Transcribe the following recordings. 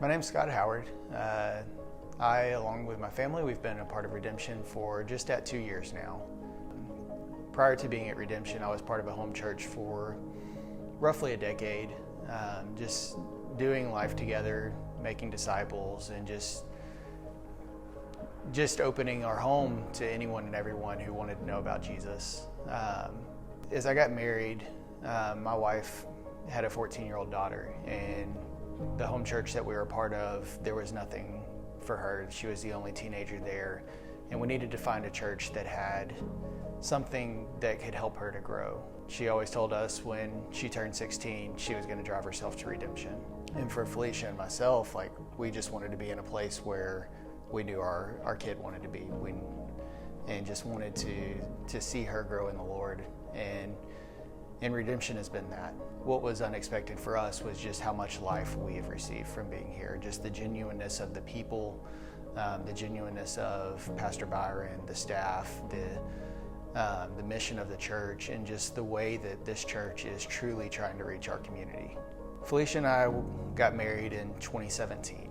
My name's Scott Howard. I, along with my family, we've been a part of Redemption for just at 2 years now. Prior to being at Redemption, I was part of a home church for roughly a decade, just doing life together, making disciples, and just opening our home to anyone and everyone who wanted to know about Jesus. As I got married, my wife had a 14-year-old daughter, and the home church that we were a part of, there was nothing for her. She was the only teenager there, and we needed to find a church that had something that could help her to grow. She always told us when she turned 16, she was going to drive herself to Redemption. And for Felicia and myself, we just wanted to be in a place where we knew our kid wanted to be, and just wanted to see her grow in the Lord. And Redemption has been that. What was unexpected for us was just how much life we have received from being here. Just the genuineness of the people, the genuineness of Pastor Byron, the staff, the mission of the church, and just the way that this church is truly trying to reach our community. Felicia and I got married in 2017.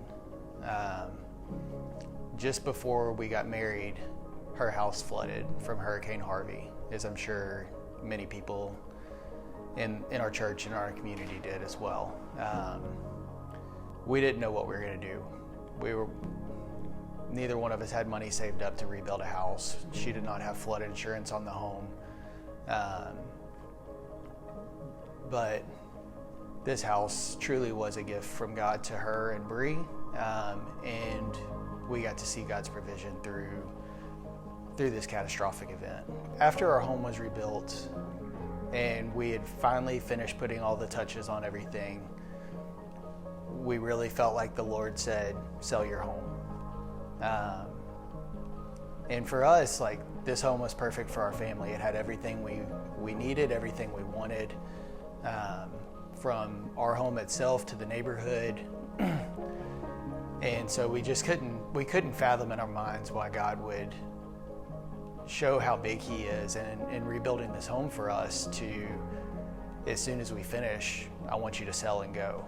Just before we got married, her house flooded from Hurricane Harvey, as I'm sure many people in our church and our community did as well. We didn't know what we were going to do. Neither one of us had money saved up to rebuild a house. She did not have flood insurance on the home. But this house truly was a gift from God to her and Bree, and we got to see God's provision through this catastrophic event. After our home was rebuilt, and we had finally finished putting all the touches on everything, we really felt like the Lord said, sell your home. And for us, this home was perfect for our family. It had everything we needed, everything we wanted, from our home itself to the neighborhood. And so we couldn't fathom in our minds why God would show how big He is, and rebuilding this home for us to, as soon as we finish, I want you to sell and go.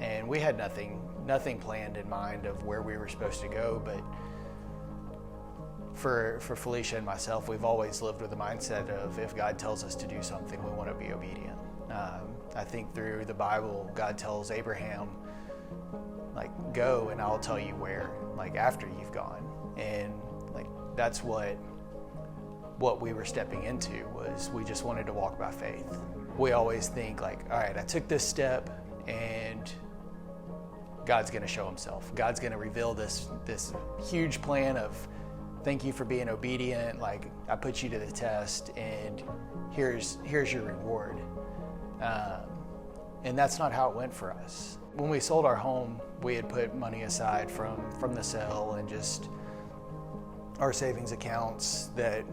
And we had nothing planned in mind of where we were supposed to go, but for Felicia and myself, we've always lived with the mindset of, if God tells us to do something, we want to be obedient. I think through the Bible, God tells Abraham, go and I'll tell you where, after you've gone. And that's what we were stepping into, was we just wanted to walk by faith. We always think all right, I took this step and God's going to show Himself. God's going to reveal this huge plan of, thank you for being obedient. I put you to the test, and here's your reward. And that's not how it went for us. When we sold our home, we had put money aside from the sale and just our savings accounts, that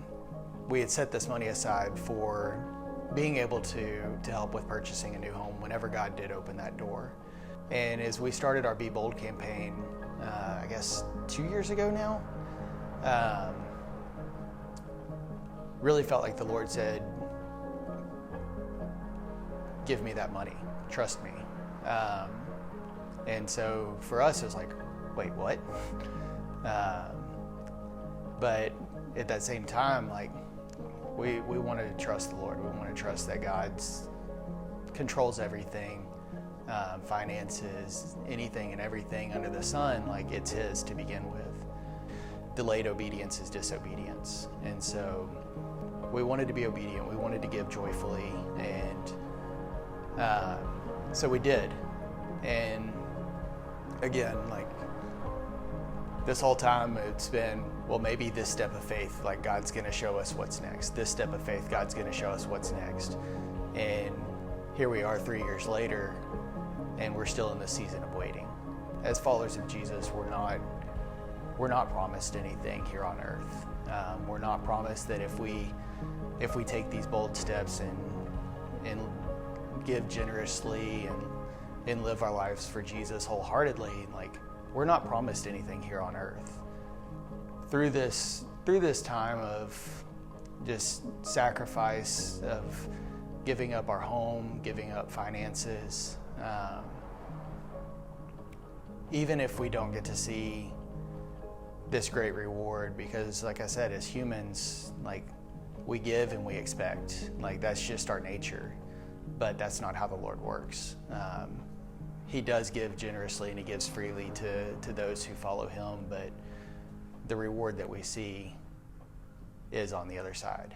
we had set this money aside for being able to help with purchasing a new home whenever God did open that door. And as we started our Be Bold campaign, I guess 2 years ago now, really felt like the Lord said, give me that money, trust me. And so for us, it was wait, what? But at that same time, we wanted to trust the Lord. We want to trust that God controls everything, finances, anything and everything under the sun. It's His to begin with. Delayed obedience is disobedience. And so we wanted to be obedient. We wanted to give joyfully. And so we did. And again, this whole time it's been, well, maybe this step of faith, God's going to show us what's next. This step of faith, God's going to show us what's next. And here we are 3 years later, and we're still in the season of waiting. As followers of Jesus, we're not promised anything here on earth. We're not promised that if we take these bold steps and give generously and live our lives for Jesus wholeheartedly, we're not promised anything here on earth. Through this time of just sacrifice, of giving up our home, giving up finances, even if we don't get to see this great reward, because like I said, as humans, like, we give and we expect, like, that's just our nature, but that's not how the Lord works. He does give generously and he gives freely to those who follow him, but the reward that we see is on the other side.